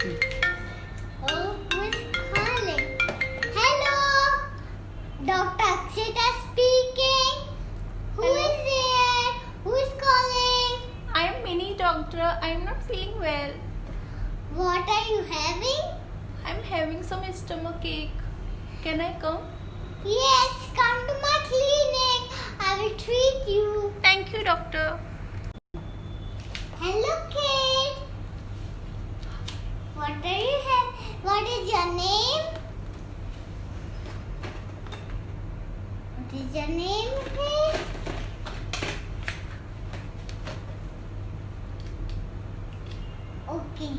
Oh, who is calling? Hello, Dr. Akshita speaking. Who is there? Who is calling? I am mini doctor. I am not feeling well. What are you having? I am having some stomach ache. Can I come? Yes, come to my clinic. I will treat you. Thank you, doctor. Hello, kid. What are you What is your name? What is your name, kid? Okay.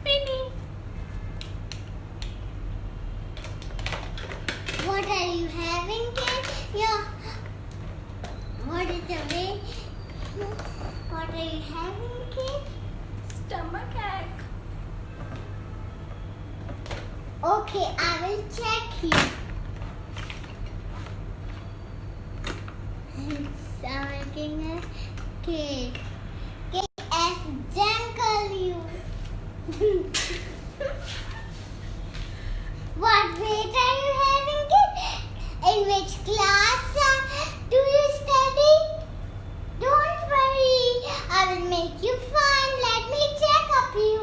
Mini. What are you having, kid? Yeah. What is the way? What are you having, kid? Stomach ache. Okay, I will check you. Making a cake. Cake as jungle you. What weight are you having, kid? In which class do you study? Don't worry, I will make you fun. Let me check up you.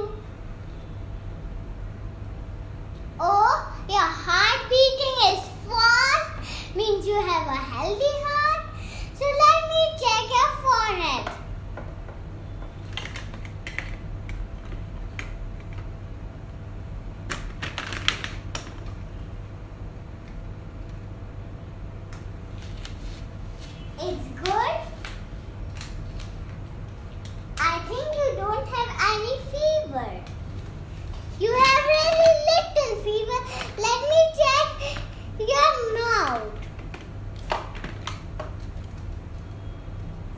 Oh, your heart beating is fast, means you have a healthy heart. So let me check your forehead. It's good. I think you don't have any fever. You have really little fever. Let me check your mouth.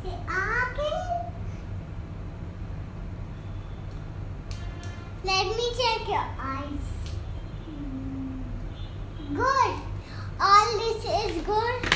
Say, okay. Let me check your eyes. Good. All this is good.